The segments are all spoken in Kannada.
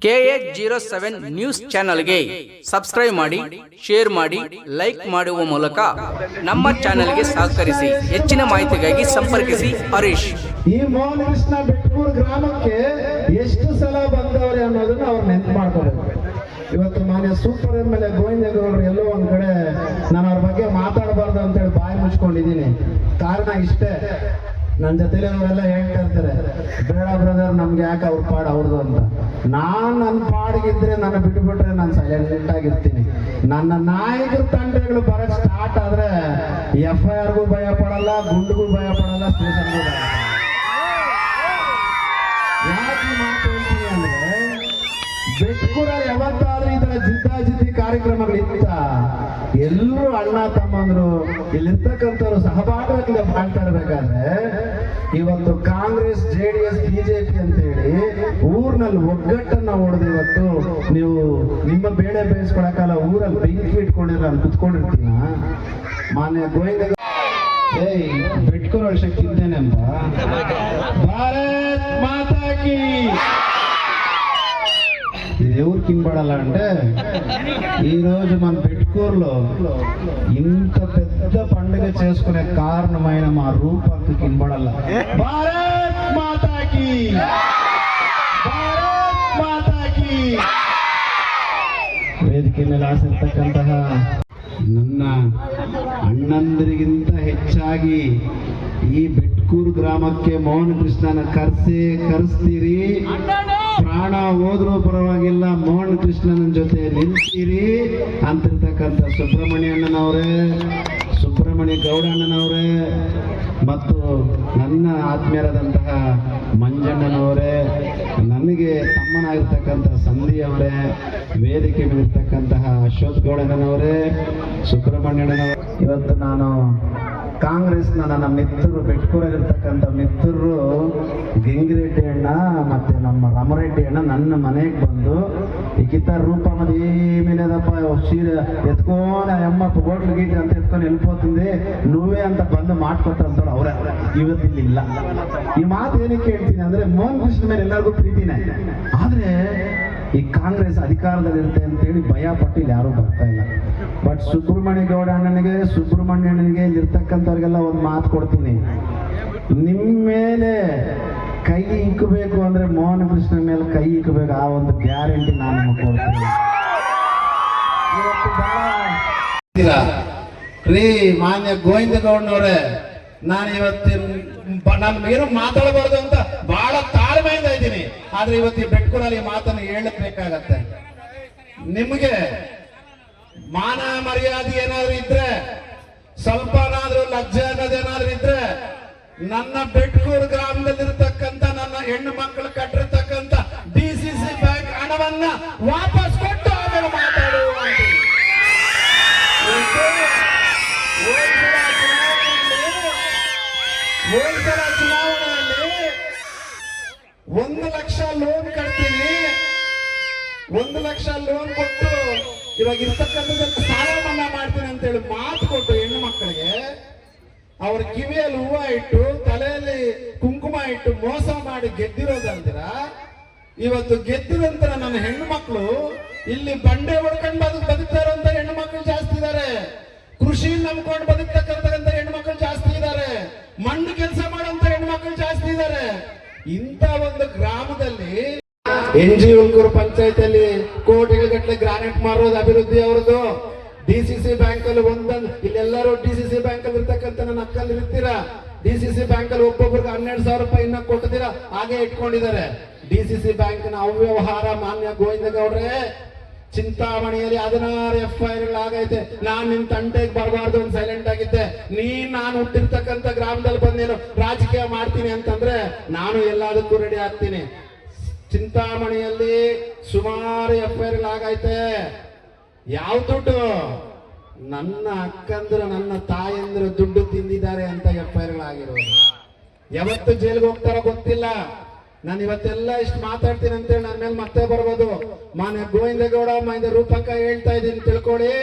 KH07 ನ್ಯೂಸ್ ಚಾನೆಲ್ಗೆ ಸಬ್ಸ್ಕ್ರೈಬ್ ಮಾಡಿ, ಶೇರ್ ಮಾಡಿ, ಲೈಕ್ ಮಾಡುವ ಮೂಲಕ ನಮ್ಮ ಚಾನೆಲ್ಗೆ ಸಹಕರಿಸಿ. ಹೆಚ್ಚಿನ ಮಾಹಿತಿಗಾಗಿ ಸಂಪರ್ಕಿಸಿ ಹರೀಶ್. ಈ ಮೋಹನ ಕೃಷ್ಣ ಬೆಟ್ಕೂರು ಗ್ರಾಮಕ್ಕೆ ಎಷ್ಟು ಸಲ ಬಂದವರು ಅನ್ನೋದನ್ನ ಅವ್ರು ನೆನಪು ಮಾಡ್ಕೋಬೇಕು. ಇವತ್ತು ಮಾನ್ಯ ಸೂಪರ್ MLA ಗೋವಿಂದೇಗೌಡರು ಎಲ್ಲೋ ಒಂದ್ ಕಡೆ ನಾನು ಅವ್ರ ಬಗ್ಗೆ ಮಾತಾಡಬಾರ್ದು ಅಂತೇಳಿ ಬಾಯಿ ಮುಚ್ಕೊಂಡಿದ್ದೀನಿ. ಕಾರಣ ಇಷ್ಟೇ, ನನ್ನ ಜೊತೆಲಿ ಅವರೆಲ್ಲ ಹೇಳ್ತಾ ಇರ್ತಾರೆ, ಬೇಡ ಬ್ರದರ್ ನಮ್ಗೆ ಯಾಕೆ ಅವ್ರ ಪಾಡು ಅವ್ರದ್ದು ಅಂತ. ನನ್ನ ಪಾಡಿಗಿದ್ರೆ ನನ್ನ ಬಿಟ್ಟುಬಿಟ್ರೆ ನಾನು ಸೈಲೆಂಟ್ ಆಗಿರ್ತೀನಿ. ನನ್ನ ನಾಯಕರ ತಂಡಗಳು ಬರಕ್ ಸ್ಟಾರ್ಟ್ ಆದ್ರೆ FIRಗೂ ಭಯ ಪಡಲ್ಲ, ಗುಂಡಿಗೂ ಭಯ ಪಡಲ್ಲ, ಸ್ಟೇಷನ್ಗೂ ಭಯ ಪಡಲ್ಲ. ಯಾಕೆ ಮಾತು ಹೇಳ್ತೀನಿ ಅಂದ್ರೆ, ಬೆಟ್ಕೂರ ಯಾವತ್ತಾದ್ರೂ ಈ ತರ ಜಿದ್ದಾಜಿದ್ದಿ ಕಾರ್ಯಕ್ರಮಗಳಿತ್ತ ಎಲ್ಲರೂ ಅಣ್ಣ ತಮ್ಮಂದ್ರು ಇಲ್ಲಿರ್ತಕ್ಕಂಥವ್ರು ಸಹಭಾಗಿತ್ವ ಮಾಡ್ತಾ ಇರ್ಬೇಕಾದ್ರೆ, ಇವತ್ತು ಕಾಂಗ್ರೆಸ್ JDS BJP ಅಂತ ಹೇಳಿ ಊರ್ನಲ್ಲಿ ಒಗ್ಗಟ್ಟನ್ನ ಹೊಡೆದು ಇವತ್ತು ನೀವು ನಿಮ್ಮ ಬೇಳೆ ಬೇಯಿಸ್ಕೊಳಕಲ್ಲ ಊರಲ್ಲಿ ಬೆಂಕಿ ಇಟ್ಕೊಂಡಿರ ನಾನು ಕುತ್ಕೊಂಡಿರ್ತೀನ. ಮಾನ್ಯ ಗೋವಿಂದ ಬೆಟ್ಕೂರ ವರ್ಷಕ್ಕೆ ಇದ್ದೇನೆಂಬ ಭಾರತ್ ಮಾತಾ ಕಿ ఎవరు కింబడాలంటే ఈరోజు మన పెట్టుకూరులో ఇంత పెద్ద పండుగ చేసుకునే కారణమైన మా రూపకు కింబడాల. భారత్ మాతాకి, భారత్ మాతాకి. ವೇದಿಕೆ ಮೇಲೆ ಆಸಕ್ತಕ್ಕಂತಹ ನನ್ನ ಅಣ್ಣಂದರಿಗಿಂತ ಹೆಚ್ಚಾಗಿ ಈ ಬೆಟ್ಕೂರು ಗ್ರಾಮಕ್ಕೆ ಮೋಹನ ಕೃಷ್ಣನ ಕರೆಸ್ತೀರಿ, ಪ್ರಾಣ ಹೋದ್ರೂ ಪರವಾಗಿಲ್ಲ ಮೋಹನ ಕೃಷ್ಣನ ಜೊತೆ ನಿಲ್ತೀರಿ ಅಂತಿರ್ತಕ್ಕಂಥ ಸುಬ್ರಹ್ಮಣ್ಯ ಗೌಡಣ್ಣನವರೇ ಮತ್ತು ನನ್ನ ಆತ್ಮೀಯರಾದಂತಹ ಮಂಜಣ್ಣನವರೇ, ನನಗೆ ತಮ್ಮನಾಗಿರ್ತಕ್ಕಂಥ ಸಂಧಿಯವರೇ, ವೇದಿಕೆ ಮೇಲಿರ್ತಕ್ಕಂತಹ ಅಶೋಕ್ ಗೌಡಣ್ಣನವರೇ, ಸುಬ್ರಹ್ಮಣ್ಯಣ್ಣನವರೇ, ಇವತ್ತು ನಾನು ಕಾಂಗ್ರೆಸ್ನ ನನ್ನ ಮಿತ್ರರು ಬೆಟ್ಕೂರಾಗಿರ್ತಕ್ಕಂಥ ಮಿತ್ರರು ಗೆಂಗಿರೆಡ್ಡಿ ಅಣ್ಣ ಮತ್ತೆ ನಮ್ಮ ರಾಮರೆಡ್ಡಿ ಅಣ್ಣ ನನ್ನ ಮನೆಗೆ ಬಂದು ಈಗಿತ ರೂಪ ಮದಿ ಏಮೇನದಪ್ಪ ಸೀರೆ ಎತ್ಕೊಂಡು ಅಮ್ಮ ಹೋಟ್ಲು ಗೀಟ್ ಅಂತ ಎತ್ಕೊಂಡು వెళ్ళిపోతుంది నువ్వే ಅಂತ ಬಂದು ಮಾಡ್ಕೊತಂತವ್ರು ಅವರೇ ಇವತ್ತಿಲ್ಲ. ಈ ಮಾತು ಏನಕ್ಕೆ ಹೇಳ್ತೀನಿ ಅಂದ್ರೆ, ಮೋಹನ್ ಕೃಷ್ಣ ಮೇಲೆ ಎಲ್ಲರಿಗೂ ಪ್ರೀತಿನೇ, ಆದ್ರೆ ಈ ಕಾಂಗ್ರೆಸ್ ಅಧಿಕಾರದಲ್ಲಿರುತ್ತೆ ಅಂತೇಳಿ ಭಯ ಪಟ್ಟು ಇಲ್ಲಿ ಯಾರೂ ಬರ್ತಾ ಇಲ್ಲ. ಬಟ್ ಸುಬ್ರಹ್ಮಣ್ಯ ಅಣ್ಣನಿಗೆ ಇಲ್ಲಿರ್ತಕ್ಕಂಥವ್ರಿಗೆಲ್ಲ ಒಂದು ಮಾತು ಕೊಡ್ತೀನಿ, ನಿಮ್ಮ ಮೇಲೆ ಕೈ ಇಕ್ಕಬೇಕು ಅಂದ್ರೆ ಮೋಹನ ಕೃಷ್ಣ ಮೇಲೆ ಕೈ ಇಕ್ಕಬೇಕು, ಆ ಒಂದು ಗ್ಯಾರಂಟಿ ನಾನು ನಿಮಗೆ ಕೊಡ್ತೀನಿ. ರೀ ಮಾನ್ಯ ಗೋವಿಂದಗೌಡನವ್ರೆ, ನಾನು ಇವತ್ತಿನ ನಾನು ಏನು ಮಾತಾಡಬಾರ್ದು ಅಂತ ಬಹಳ ತಾಳ್ಮೆಯಿಂದ ಇದ್ದೀನಿ, ಆದ್ರೆ ಇವತ್ತು ಈ ಬೆಟ್ಕೂರಲ್ಲಿ ಮಾತನ್ನು ಹೇಳಬೇಕಾಗತ್ತೆ. ನಿಮಗೆ ಮಾನ ಮರ್ಯಾದೆ ಏನಾದ್ರು ಇದ್ರೆ, ಸ್ವಲ್ಪನಾದ್ರೂ ಲಜ್ಜೆ ಅನ್ನೋದೇನಾದ್ರೂ ಇದ್ರೆ, ನನ್ನ ಬೆಟ್ಕೂರು ಗ್ರಾಮದಲ್ಲಿರ್ತಕ್ಕಂಥ ನನ್ನ ಹೆಣ್ಣು ಮಕ್ಕಳು ಕಟ್ಟಿರ್ತಕ್ಕಂಥ DCC ಬ್ಯಾಂಕ್ ಹಣವನ್ನ ವಾಪಸ್ ಕೊಟ್ಟು ಆಮೇಲೆ ಮಾತಾಡುವ. ಹೋಲ್ಸಲ ಚುನಾವಣೆಯಲ್ಲಿ 1 ಲಕ್ಷ ಲೋನ್ ಕಟ್ತೀನಿ, 1 ಲಕ್ಷ ಲೋನ್ ಕೊಟ್ಟು ಇವಾಗ ಇರ್ತಕ್ಕಂಥದ್ದಕ್ಕೆ ಸಾಲ ಮನ್ನಾ ಮಾಡ್ತೀನಿ ಅಂತೇಳಿ ಮಾತು ಕೊಟ್ಟು ಹೆಣ್ಣು ಮಕ್ಕಳಿಗೆ ಅವ್ರ ಕಿವಿಯಲ್ಲಿ ಹೂವ ಇಟ್ಟು ತಲೆಯಲ್ಲಿ ಕುಂಕುಮ ಇಟ್ಟು ಮೋಸ ಮಾಡಿ ಗೆದ್ದಿರೋದಂತೀರ. ಇವತ್ತು ಗೆದ್ದ ನಂತರ ನನ್ನ ಹೆಣ್ಣು ಮಕ್ಕಳು ಇಲ್ಲಿ ಬಂಡೆ ಹೊಡ್ಕೊಂಡು ಬದುಕ್ತಾ ಇರೋಂತ ಹೆಣ್ಣು ಮಕ್ಕಳು ಜಾಸ್ತಿ ಇದ್ದಾರೆ, ಕೃಷಿ ನಂಬ್ಕೊಂಡು ಬದುಕ್ತಕ್ಕಂಥ ಹೆಣ್ಣು ಮಕ್ಕಳು ಜಾಸ್ತಿ ಇದ್ದಾರೆ, ಮಣ್ಣು ಕೆಲಸ ಮಾಡುವಂತ ಹೆಣ್ಣು ಮಕ್ಕಳು ಜಾಸ್ತಿ ಇದ್ದಾರೆ. ಇಂಥ ಒಂದು ಗ್ರಾಮದಲ್ಲಿ NG ಹುಲ್ಕೂರು ಪಂಚಾಯತಿಯಲ್ಲಿ ಕೋಟಿಗಟ್ಟಲೆ ಗ್ರಾನೈಟ್ ಮಾರೋದು ಅಭಿವೃದ್ಧಿ ಅವರದು. DCC ಬ್ಯಾಂಕ್ ಅಲ್ಲಿ ಇಲ್ಲೆಲ್ಲರೂ DCC ಬ್ಯಾಂಕ್ ಅಲ್ಲಿ ಇರ್ತಕ್ಕಂಥ ನನ್ನ ಅಕ್ಕಲ್ಲಿ ಇರ್ತೀರಾ, DCC ಬ್ಯಾಂಕ್ ಅಲ್ಲಿ ಒಬ್ಬೊಬ್ರಿಗೆ 12,000 ರೂಪಾಯಿ ಇನ್ನ ಕೊಟ್ಟಿದ್ದೀರಾ, ಹಾಗೆ ಇಟ್ಕೊಂಡಿದ್ದಾರೆ. DCC ಬ್ಯಾಂಕ್ ನ ಅವ್ಯವಹಾರ ಮಾನ್ಯ ಗೋವಿಂದಗೌಡ್ರೆ, ಚಿಂತಾಮಣಿಯಲ್ಲಿ 16 FIRಗಳಾಗೈತೆ. ನಾನ್ ನಿನ್ ತಂಟೆಗೆ ಬರಬಾರ್ದು ಅಂತ ಸೈಲೆಂಟ್ ಆಗಿದ್ದೆ. ನಾನು ಹುಟ್ಟಿರ್ತಕ್ಕಂಥ ಗ್ರಾಮದಲ್ಲಿ ಬಂದೇನು ರಾಜಕೀಯ ಮಾಡ್ತೀನಿ ಅಂತಂದ್ರೆ ನಾನು ಎಲ್ಲದಕ್ಕೂ ರೆಡಿ ಆಗ್ತೀನಿ. ಚಿಂತಾಮಣಿಯಲ್ಲಿ ಸುಮಾರು FIRಗಳಾಗೈತೆ. ಯಾವ ದುಡ್ಡು? ನನ್ನ ಅಕ್ಕಂದ್ರು ನನ್ನ ತಾಯಂದ್ರು ದುಡ್ಡು ತಿಂದಿದ್ದಾರೆ ಅಂತ FIRಗಳಾಗಿರೋದು. ಯಾವತ್ತು ಜೈಲ್ಗೆ ಹೋಗ್ತಾರೋ ಗೊತ್ತಿಲ್ಲ. ನಾನು ಇವತ್ತೆಲ್ಲ ಇಷ್ಟು ಮಾತಾಡ್ತೀನಿ ಅಂತೇಳಿ ನನ್ನ ಮೇಲೆ ಮತ್ತೆ ಬರ್ಬೋದು. ಮಾನ್ಯ ಗೋವಿಂದೇಗೌಡ ಮಾನ್ಯ ರೂಪಕ್ಕ ಹೇಳ್ತಾ ಇದ್ದೀನಿ, ತಿಳ್ಕೊಳ್ಳಿ,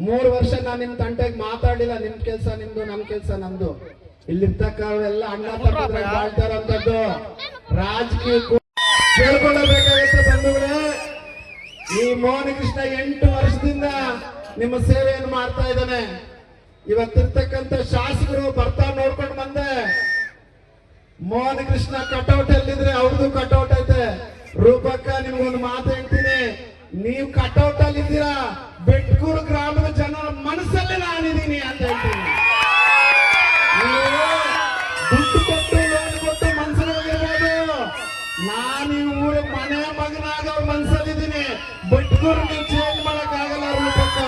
3 ವರ್ಷ ನಾನು ನಿಮ್ ತಂಟೆಗೆ ಮಾತಾಡ್ಲಿಲ್ಲ. ನಿಮ್ ಕೆಲ್ಸ ನಿಮ್ದು, ನಮ್ ಕೆಲ್ಸ ನಮ್ದು. ಇಲ್ಲಿರ್ತಕ್ಕವೆಲ್ಲ ಅಣ್ಣ ತಪ್ಪಿದ್ರೆ ಬಾಳ್ತಾರಂತದ್ದು ರಾಜಕೀಯ ಕೇಳ್ಕೊಳ್ಳಬೇಕಾಗತ್ತೆ ಬಂಧುಗಳೇ. ಈ ಮೋಹನ ಕೃಷ್ಣ 8 ವರ್ಷದಿಂದ ನಿಮ್ಮ ಸೇವೆಯನ್ನು ಮಾಡ್ತಾ ಇದ್ದಾನೆ. ಇವತ್ತಿರ್ತಕ್ಕಂಥ ಶಾಸಕರು ಬರ್ತಾ ನೋಡ್ಕೊಂಡು ಬಂದೆ. ಮೋಹನ ಕೃಷ್ಣ ಕಟೌಟ್ ಎಲ್ಲಿದ್ರೆ ಅವ್ರದ್ದು ಕಟೌಟ್ ಐತೆ. ರೂಪಕ್ಕ ನಿಮ್ಗೊಂದು ಮಾತು ಹೇಳ್ತೀನಿ, ನೀವು ಕಟೌಟ್ ಅಲ್ಲಿ ಇದ್ದೀರಾ, ಬೆಟ್ಕೂರು ಗ್ರಾಮದ ಜನರ ಮನಸ್ಸಲ್ಲಿ ನಾನಿದ್ದೀನಿ ಅಂತ ಹೇಳ್ತೀನಿ. ನೀವು ದುಡ್ಡು ಕೊಟ್ಟು ಲೋನ್ ಕೊಟ್ಟು ಮನ್ಸಲ್ಲಿರ್ಬೋದು, ನಾನು ಈ ಊರ ಮನೆ ಮಗನಾಗ ಅವ್ರ ಮನ್ಸಲ್ಲಿದ್ದೀನಿ. ಬೆಟ್ಕೂರು ನೀವು ಚೇಂಜ್ ಮಾಡಕ್ ಆಗಲ್ಲ ರೂಪಕ್ಕ.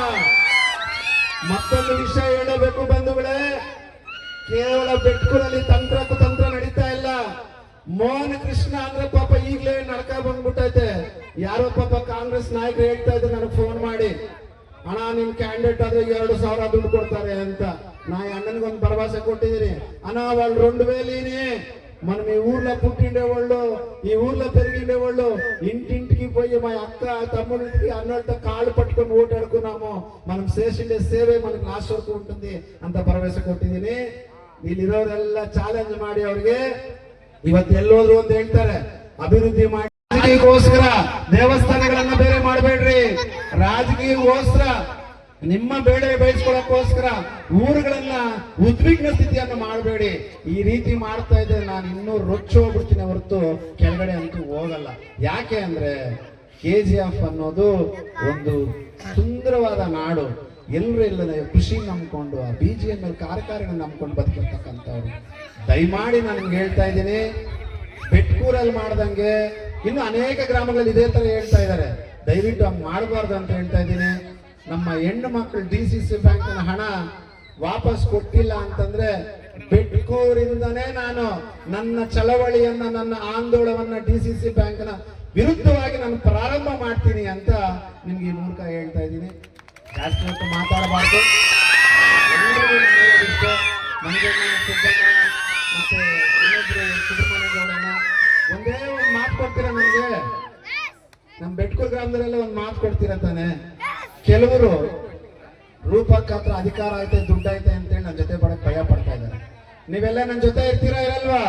ಮತ್ತೊಂದು ವಿಷಯ ಹೇಳಬೇಕು ಬಂಧುಗಳೇ, ಕೇವಲ ಬೆಟ್ಕೂರಲ್ಲಿ ತಂತ್ರ ಕುತಂತ್ರ ನಡೀತಾ ಇಲ್ಲ. ಮೋಹನ ಕೃಷ್ಣ ಅಂದ್ರೆ ಪಾಪ ಈಗಲೇ ನಡ್ಕ ಬಂದ್ಬಿಟ್ಟೈತೆ. ಯಾರೋ ಪಾಪ ಕಾಂಗ್ರೆಸ್ ನಾಯಕರು ಹೇಳ್ತಾ ಇದ್ರು ನನಗೆ ಫೋನ್ ಮಾಡಿ, ಅಣ್ಣ ನಿಮ್ ಕ್ಯಾಂಡಿಡೇಟ್ ಆದ್ರೆ 2,000 ದುಡ್ಡು కొడతారే ಅಂತ. నా అన్ననికొంత భరోసా కొట్టిదిని అన్న. వాళ్ళు 2000 మనం ఈ ఊర్లో పుట్టిండేవాళ్ళు, ఈ ఊర్లో పెరిగిండేవాళ్ళు, ఇంటింటికి పోయి మా అక్క తమ్ముడికి అన్నోళ్ళతో కాళ్ళు పట్టుకొని ఓటాడుకున్నాము. మనం చేసిండే సేవే మనకి లాస్ట్ వరకు ఉంటుంది ಅಂತ ಭರವಸೆ ಕೊಟ್ಟಿದ್ದೀನಿ. ಇಲ್ಲಿರೋರೆಲ್ಲ ಚಾಲೆಂಜ್ ಮಾಡಿ ಅವ್ರಿಗೆ ಇವತ್ತು ಎಲ್ಲೋದ್ರು ಅಂತ ಹೇಳ್ತಾರೆ, ಅಭಿವೃದ್ಧಿ ಮಾಡಿ. ರಾಜಕೀಯಕ್ಕೋಸ್ಕರ ದೇವಸ್ಥಾನಗಳನ್ನ ಬೇರೆ ಮಾಡಬೇಡ್ರಿ. ರಾಜಕೀಯಕ್ಕೋಸ್ಕರ ನಿಮ್ಮ ಬೇಳೆ ಬಯಸ್ಕೊಳ್ಳೋಕ್ಕೋಸ್ಕರ ಊರುಗಳನ್ನ ಉದ್ವಿಗ್ನ ಸ್ಥಿತಿಯನ್ನು ಮಾಡಬೇಡಿ. ಈ ರೀತಿ ಮಾಡ್ತಾ ಇದ್ರೆ ನಾನು ಇನ್ನೂ ರೊಚ್ಚ ಹೋಗ್ಬಿಡ್ತೀನಿ ಹೊರತು ಕೆಳಗಡೆ ಅಂತೂ ಹೋಗಲ್ಲ. ಯಾಕೆ ಅಂದ್ರೆ KGF ಅನ್ನೋದು ಒಂದು ಸುಂದರವಾದ ನಾಡು. ಎಲ್ಲರೂ ಇಲ್ಲ ಕೃಷಿ ನಂಬ್ಕೊಂಡು ಆ BGML ಕಾರ್ಖಾನೆ ನಂಬ್ಕೊಂಡು ಬದುಕಿರ್ತಕ್ಕಂಥವ್ರು. ದಯಮಾಡಿ ನಾನು ನಿಮ್ಗೆ ಹೇಳ್ತಾ ಇದ್ದೀನಿ, ಬೆಟ್ಕೂರಲ್ಲಿ ಮಾಡ್ದಂಗೆ ಇನ್ನು ಅನೇಕ ಗ್ರಾಮಗಳಲ್ಲಿ ಇದೇ ತರ ಹೇಳ್ತಾ ಇದ್ದಾರೆ. ದಯವಿಟ್ಟು ಹಂಗೆ ಮಾಡಬಾರ್ದು ಅಂತ ಹೇಳ್ತಾ ಇದ್ದೀನಿ. ನಮ್ಮ ಹೆಣ್ಣು ಮಕ್ಕಳು DCC ಬ್ಯಾಂಕಿನ ಹಣ ವಾಪಸ್ ಕೊಟ್ಟಿಲ್ಲ ಅಂತಂದ್ರೆ ಬೆಟ್ಕೂರಿಂದನೇ ನಾನು ನನ್ನ ಚಳವಳಿಯನ್ನ, ನನ್ನ ಆಂದೋಲನವನ್ನ DCC ಬ್ಯಾಂಕ್ನ ವಿರುದ್ಧವಾಗಿ ನಾನು ಪ್ರಾರಂಭ ಮಾಡ್ತೀನಿ ಅಂತ ನಿಮ್ಗೆ ಈ ಮೂಲಕ ಹೇಳ್ತಾ ಇದ್ದೀನಿ. ಜಾಸ್ತಿ ಹೊತ್ತು ಮಾತಾಡಬಾರ್ದು. ನನಗೆ ಮತ್ತೆ ಇನ್ನೊಬ್ರು ಸುಬ್ರಹ್ಮಣ್ಯಗೌಡನ ಒಂದೇ ಒಂದು ಮಾತು ಕೊಡ್ತೀರಾ ನನಗೆ? ನಮ್ಮ ಬೆಟ್ಕೂರು ಗ್ರಾಮದಲ್ಲೆಲ್ಲ ಒಂದು ಮಾತು ಕೊಡ್ತೀರಾ ತಾನೆ? ಕೆಲವರು ರೂಪಕ್ಕ ಹತ್ರ ಅಧಿಕಾರ ಐತೆ, ದುಡ್ಡು ಐತೆ ಅಂತೇಳಿ ನನ್ನ ಜೊತೆ ಬಡಕ್ ಭಯ ಪಡ್ತಾ ಇದ್ದಾರೆ. ನೀವೆಲ್ಲ ನನ್ನ ಜೊತೆ ಇರ್ತೀರಾ ಇರಲ್ವಾ?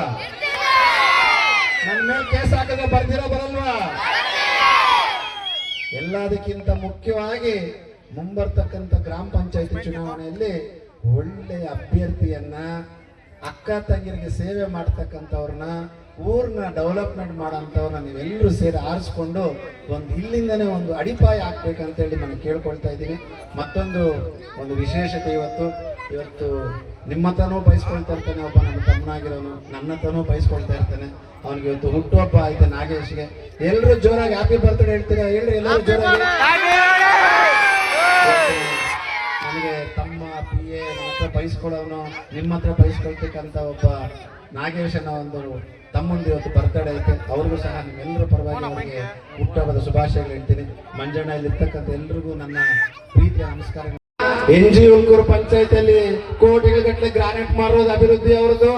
ನನ್ನ ಮೇಲೆ ಕೇಸ್ ಹಾಕಿದ್ರೆ ಬರ್ತೀರಾ ಬರಲ್ವಾ? ಎಲ್ಲದಕ್ಕಿಂತ ಮುಖ್ಯವಾಗಿ ಮುಂಬರ್ತಕ್ಕಂಥ ಗ್ರಾಮ ಪಂಚಾಯತಿ ಚುನಾವಣೆಯಲ್ಲಿ ಒಳ್ಳೆಯ ಅಭ್ಯರ್ಥಿಯನ್ನ, ಅಕ್ಕ ತಂಗಿರಿಗೆ ಸೇವೆ ಮಾಡ್ತಕ್ಕಂಥವ್ರನ್ನ, ಊರ್ನ ಡೆವಲಪ್ಮೆಂಟ್ ಮಾಡೋಂಥವ್ರನ್ನ ನೀವೆಲ್ಲರೂ ಸೇರಿ ಆರಿಸ್ಕೊಂಡು ಒಂದು ಇಲ್ಲಿಂದನೇ ಒಂದು ಅಡಿಪಾಯ ಹಾಕ್ಬೇಕಂತೇಳಿ ನಾನು ಕೇಳ್ಕೊಳ್ತಾ ಇದ್ದೀನಿ. ಒಂದು ವಿಶೇಷತೆ ಇವತ್ತು ನಿಮ್ಮ ಹತ್ರನೂ ಬಯಸ್ಕೊಳ್ತಾ ಇರ್ತಾನೆ ಒಬ್ಬ ನನ್ನ ತಮ್ಮನಾಗಿರೋನು, ನನ್ನ ಹತ್ರನೂ ಬಯಸ್ಕೊಳ್ತಾ ಇರ್ತಾನೆ. ಅವನಿಗೆ ಇವತ್ತು ಹುಟ್ಟುಹಬ್ಬ ಆಯ್ತು ನಾಗೇಶ್ಗೆ. ಎಲ್ಲರೂ ಜೋರಾಗಿ ಹ್ಯಾಪಿ ಬರ್ತ್ಡೇ ಹೇಳ್ತೀರಾ? ಹೇಳ್ರಿ ಎಲ್ಲರೂ ಜೋರಾಗಿ. ನನಗೆ ತಮ್ಮ PA ನನ್ನ ಹತ್ರ ಬಯಸ್ಕೊಳ್ಳೋನು, ನಿಮ್ಮ ಹತ್ರ ಬಯಸ್ಕೊಳ್ತಕ್ಕಂಥ ಒಬ್ಬ ನಾಗೇಶನ ಒಂದು ತಮ್ಮಂದು ಇವತ್ತು ಬರ್ತಡೇ ಐತೆ. ಅವ್ರಿಗೂ ಸಹ ನಿಮ್ಮೆಲ್ಲರ ಪರವಾಗಿ ಅವರಿಗೆ ಹುಟ್ಟುಹಬ್ಬದ ಶುಭಾಶಯಗಳು ಹೇಳ್ತೀನಿ. ಮಂಜಣ್ಣ ಇಲ್ಲಿರ್ತಕ್ಕಂಥ ಎಲ್ರಿಗೂ ನನ್ನ ಪ್ರೀತಿಯ ನಮಸ್ಕಾರ. NG ಹುಲ್ಕೂರು ಪಂಚಾಯತಿಯಲ್ಲಿ ಕೋಟಿಗಟ್ಟಲೆ ಗ್ರಾನೈಟ್ ಮಾರೋದು ಅಭಿವೃದ್ಧಿ ಅವ್ರದ್ದು.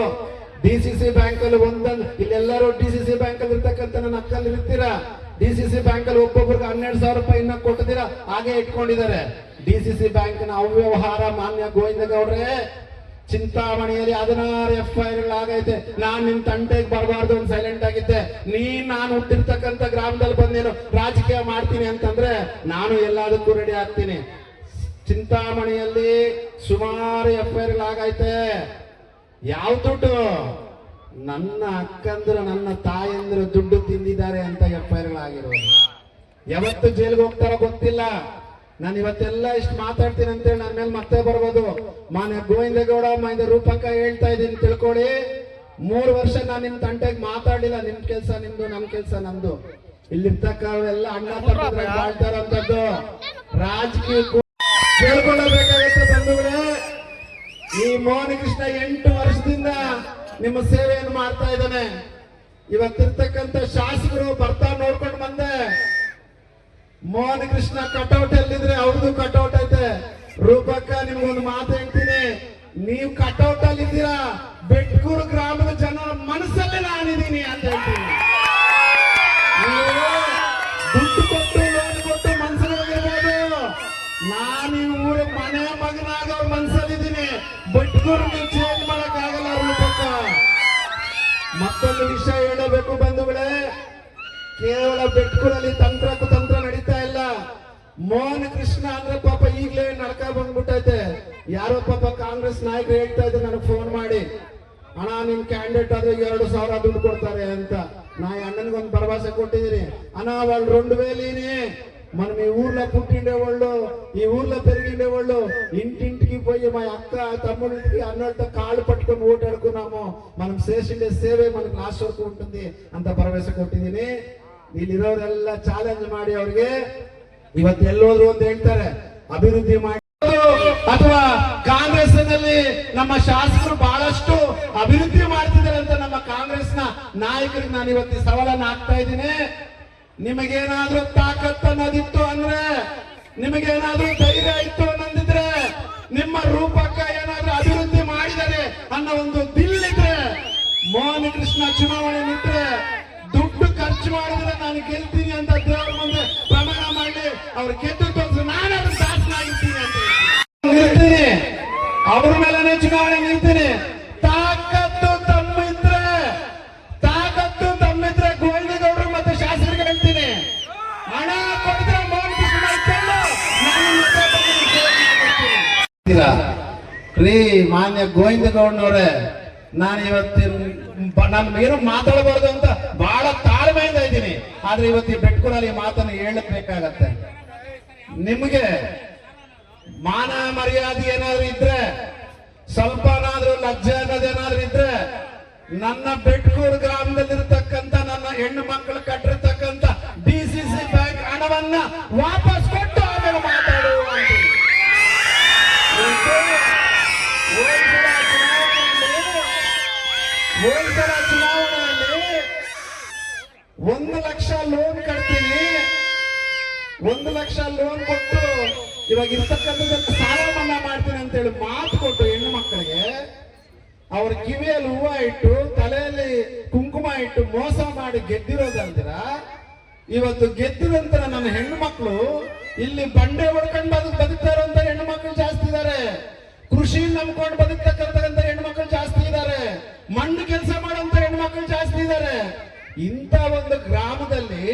DCC ಬ್ಯಾಂಕ್ ಅಲ್ಲಿ ಇಲ್ಲೆಲ್ಲರೂ DCC ಬ್ಯಾಂಕ್ ಅಲ್ಲಿ ಇರ್ತಕ್ಕಂಥ ನನ್ನ ಅಕ್ಕಲ್ಲಿ ಇರ್ತೀರಾ. DCC ಬ್ಯಾಂಕ್ ಅಲ್ಲಿ ಒಬ್ಬೊಬ್ಬರಿಗೆ 12,000 ರೂಪಾಯಿ ಇನ್ನ ಕೊಟ್ಟಿದ್ದೀರಾ, ಹಾಗೆ ಇಟ್ಕೊಂಡಿದ್ದಾರೆ. DCC ಬ್ಯಾಂಕ್ನ ಅವ್ಯವಹಾರ ಮಾನ್ಯ ಗೋವಿಂದಗೌಡ್ರೆ, ಚಿಂತಾಮಣಿಯಲ್ಲಿ 16 FIR ನಾನ್ ನಿಮ್ ತಂಟೆಗೆ ಬರಬಾರ್ದು ಅಂತ ಸೈಲೆಂಟ್ ಆಗಿದ್ದೆ. ನಾನು ಹುಟ್ಟಿರ್ತಕ್ಕಂಥ ಗ್ರಾಮದಲ್ಲಿ ಬಂದೇನು ರಾಜಕೀಯ ಮಾಡ್ತೀನಿ ಅಂತಂದ್ರೆ ನಾನು ಎಲ್ಲದಕ್ಕೂ ರೆಡಿ ಆಗ್ತೀನಿ. ಚಿಂತಾಮಣಿಯಲ್ಲಿ ಸುಮಾರು FIR ಯಾವ ದುಡ್ಡು? ನನ್ನ ಅಕ್ಕಂದ್ರು ನನ್ನ ತಾಯಂದ್ರು ದುಡ್ಡು ತಿಂದಿದ್ದಾರೆ ಅಂತ FIR ಯಾವತ್ತು ಜೈಲ್ಗೆ ಹೋಗ್ತಾರೋ ಗೊತ್ತಿಲ್ಲ. ನಾನು ಇವತ್ತೆಲ್ಲ ಇಷ್ಟು ಮಾತಾಡ್ತೀನಿ ಅಂತೇಳಿ ನನ್ನ ಮೇಲೆ ಮತ್ತೆ ಬರ್ಬೋದು. ಮಾನ್ಯ ಗೋವಿಂದಗೌಡ ಮಾನ್ಯ ರೂಪಕ್ಕ ಹೇಳ್ತಾ ಇದ್ದೀನಿ ತಿಳ್ಕೊಳ್ಳಿ. 3 ವರ್ಷ ನಾನು ನಿಮ್ ತಂಟೆಗೆ ಮಾತಾಡ್ಲಿಲ್ಲ. ನಿಮ್ ಕೆಲ್ಸ ನಿಮ್ದು, ನಮ್ ಕೆಲ್ಸ ನಮ್ದು. ಇಲ್ಲಿರ್ತಕ್ಕವೆಲ್ಲ ಅಣ್ಣ ತಪ್ಪಿದ್ರೆ ಬಾಳ್ತಾರಂತದ್ದು ರಾಜಕೀಯ ಕೇಳ್ಕೊಳ್ಳಬೇಕಾಗತ್ತೆ ಬಂಧುಗಳೇ. ಈ ಮೋಹನ ಕೃಷ್ಣ 8 ವರ್ಷದಿಂದ ನಿಮ್ಮ ಸೇವೆಯನ್ನು ಮಾಡ್ತಾ ಇದ್ದಾನೆ. ಇವತ್ತಿರ್ತಕ್ಕಂಥ ಶಾಸಕರು ಬರ್ತಾ ನೋಡ್ಕೊಂಡು ಬಂದೆ. ಮೋಹನ ಕೃಷ್ಣ ಕಟೌಟ್ ಎಲ್ಲಿದ್ರೆ ಅವ್ರದ್ದು ಕಟೌಟ್ ಐತೆ. ರೂಪಕ್ಕ ನಿಮ್ಗೊಂದು ಮಾತು ಹೇಳ್ತೀನಿ, ನೀವು ಕಟೌಟ್ ಅಲ್ಲಿ ಇದ್ದೀರಾ, ಬೆಟ್ಕೂರು ಗ್ರಾಮದ ಜನರ ಮನಸ್ಸಲ್ಲಿ ನಾನಿದ್ದೀನಿ ಅಂತ ಹೇಳ್ತೀನಿ. ನೀವು ದುಡ್ಡು ಕೊಟ್ಟು ಲೋನ್ ಕೊಟ್ಟು ಮನ್ಸಲ್ಲಿರ್ಬೋದು, ನಾನು ಈ ಊರ ಮನೆ ಮಗನಾಗ ಅವ್ರ ಮನ್ಸಲ್ಲಿದ್ದೀನಿ. ಬೆಟ್ಕೂರು ನೀವು ಚೇಂಜ್ ಮಾಡಕ್ ಆಗಲ್ಲ ರೂಪಕ್ಕ. ಮತ್ತೊಂದು ವಿಷಯ ಹೇಳಬೇಕು ಬಂಧುಗಳೇ, ಕೇವಲ ಬೆಟ್ಕೂರಲ್ಲಿ ತಂತ್ರ ಕುತಂತ್ರ ನಡೀತಾ ಇಲ್ಲ. ಮೋಹನ್ ಕೃಷ್ಣ ಅಂದ್ರೆ ಪಾಪ ಈಗಲೇ ನಡ್ಕ ಬಂದ್ಬಿಟ್ಟೈತೆ. ಯಾರೋ ಪಾಪ ಕಾಂಗ್ರೆಸ್ ನಾಯಕರು ಹೇಳ್ತಾ ಇದ್ರು ನನಗೆ ಫೋನ್ ಮಾಡಿ, ಅಣ್ಣ ನಿಮ್ ಕ್ಯಾಂಡಿಡೇಟ್ ಆದ್ರೆ 2,000 ದುಡ್ಡು ಕೊಡ್ತಾರೆ ಅಂತ. నా అన్ననికొంత భరోసా కొట్టింది అన్న. వాళ్ళు 2000 మనం ఈ ఊర్లో పుట్టిండేవాళ్ళు, ఈ ఊర్లో పెరిగిండేవాళ్ళు, ఇంటింటికి పోయి మా అక్క తమ్ముడికి అన్నలతో కాళ్ళు పట్టుకొని ఓటాడుకున్నాము. మనం చేసిండే సేవే మనకు లాస్ట్ వరకు ఉంటుంది ಅಂತ ಭರವಸೆ ಕೊಟ್ಟಿದ್ದೀನಿ. ಇಲ್ಲಿರೋರೆಲ್ಲ ಚಾಲೆಂಜ್ ಮಾಡಿ ಅವ್ರಿಗೆ ಇವತ್ತು ಎಲ್ಲೋದ್ರು ಅಂತ ಹೇಳ್ತಾರೆ ಅಭಿವೃದ್ಧಿ ಮಾಡಿ ಅಥವಾ ಕಾಂಗ್ರೆಸ್ ನಲ್ಲಿ ನಮ್ಮ ಶಾಸಕರು ಬಹಳಷ್ಟು ಅಭಿವೃದ್ಧಿ ಮಾಡ್ತಿದ್ದಾರೆ ಅಂತ ನಮ್ಮ ಕಾಂಗ್ರೆಸ್ನ ನಾಯಕರಿಗೆ ನಾನು ಇವತ್ತು ಸವಾಲನ್ನ ಹಾಕ್ತಾ ಇದ್ದೀನಿ. ನಿಮಗೇನಾದ್ರೂ ತಾಕತ್ತು ಅನ್ನೋದಿತ್ತು ಅಂದ್ರೆ, ನಿಮಗೇನಾದ್ರೂ ಧೈರ್ಯ ಇತ್ತು ಅನ್ನೋದಿದ್ರೆ, ನಿಮ್ಮ ರೂಪಕ್ಕ ಏನಾದ್ರೂ ಅಭಿವೃದ್ಧಿ ಮಾಡಿದರೆ ಅನ್ನೋ ಒಂದು ದಿಲ್ಲಿದ್ರೆ, ಮೋಹನ್ ಕೃಷ್ಣ ಚುನಾವಣೆ ನಿಂತ್ರೆ ದುಡ್ಡು ಖರ್ಚು ಮಾಡಿದ್ರೆ ನಾನು ಗೆಲ್ತೀನಿ ಅಂತ ದೇವರ ಮುಂದೆ ಪ್ರಮಾಣ ಮಾಡಿ ಅವ್ರು ಗೆದ್ದು ತೋರಿಸಿ ನಾನು ಶಾಸನಾಗಿರ್ತೀನಿ ಅಂತ ನಿಲ್ತೀನಿ. ಅವ್ರ ಮೇಲೆನೆ ಚುನಾವಣೆ ನಿಲ್ತೀನಿ. ತಾಕತ್ತು ತಮ್ಮಿದ್ರೆ, ತಾಕತ್ತು ತಮ್ಮಿದ್ರೆ ಗೋವಿಂದಗೌಡರು ಮತ್ತೆ ಶಾಸಕರಿಗೆ ಹೇಳ್ತೀನಿ, ಹಣ ಕೊಡಿದ್ರೆ ಮೋಹನ್ ಕೃಷ್ಣ ಇಟ್ಕೊಂಡು ರೀ ಮಾನ್ಯ ಗೋವಿಂದಗೌಡನವ್ರೆ, ನಾನು ಇವತ್ತಿನ ನಾನು ಏನು ಮಾತಾಡಬಾರ್ದು ಅಂತ ಬಹಳ ತಾಳ್ಮೆಯಿಂದ ಇದ್ದೀನಿ. ಆದ್ರೆ ಇವತ್ತು ಈ ಬೆಟ್ಕೂರಲ್ಲಿ ಮಾತನ್ನು ಹೇಳಬೇಕಾಗತ್ತೆ. ನಿಮಗೆ ಮಾನ ಮರ್ಯಾದೆ ಏನಾದ್ರು ಇದ್ರೆ, ಸ್ವಲ್ಪನಾದ್ರೂ ಲಜ್ಜೆ ಅನ್ನೋದೇನಾದ್ರೂ ಇದ್ರೆ, ನನ್ನ ಬೆಟ್ಕೂರು ಗ್ರಾಮದಲ್ಲಿರ್ತಕ್ಕಂಥ ನನ್ನ ಹೆಣ್ಣು ಮಕ್ಕಳು ಕಟ್ಟಿರ್ತಕ್ಕಂಥ DCC ಬ್ಯಾಂಕ್ ಹಣವನ್ನ ವಾಪಸ್ ಕೊಟ್ಟು ಆಮೇಲೆ ಮಾತಾಡು ಅಂತೀನಿ. ಹೋದ ಚುನಾವಣೆಯಲ್ಲಿ 1 ಲಕ್ಷ ಲೋನ್ ಕಟ್ತೀನಿ, 1 ಲಕ್ಷ ಲೋನ್ ಕೊಟ್ಟು ಇವಾಗ ಇರ್ತಕ್ಕಂಥದ್ದಕ್ಕೆ ಸಾಲ ಮನ್ನಾ ಮಾಡ್ತೀನಿ ಅಂತ ಹೇಳಿ ಮಾತು ಕೊಟ್ಟು ಹೆಣ್ಣು ಮಕ್ಕಳಿಗೆ ಅವ್ರ ಕಿವಿಯಲ್ಲಿ ಹೂವ ಇಟ್ಟು ತಲೆಯಲ್ಲಿ ಕುಂಕುಮ ಇಟ್ಟು ಮೋಸ ಮಾಡಿ ಗೆದ್ದಿರೋದಂತೀರ. ಇವತ್ತು ಗೆದ್ದ ನಂತರ ನನ್ನ ಹೆಣ್ಣು ಮಕ್ಕಳು ಇಲ್ಲಿ ಬಂಡೆ ಹೊಡ್ಕೊಂಡು ಬದುಕ್ತಾ ಇರುವಂತ ಹೆಣ್ಣು ಮಕ್ಕಳು ಜಾಸ್ತಿ ಇದ್ದಾರೆ. ಕೃಷಿ ನಂಬ್ಕೊಂಡು ಬದುಕ್ತಕ್ಕಂಥ ಹೆಣ್ಣು ಮಕ್ಕಳು ಜಾಸ್ತಿ ಇದ್ದಾರೆ. ಮಣ್ಣು ಕೆಲಸ ಮಾಡುವಂತ ಹೆಣ್ಣು ಮಕ್ಕಳು ಜಾಸ್ತಿ ಇದ್ದಾರೆ. ಇಂಥ ಒಂದು ಗ್ರಾಮದಲ್ಲಿ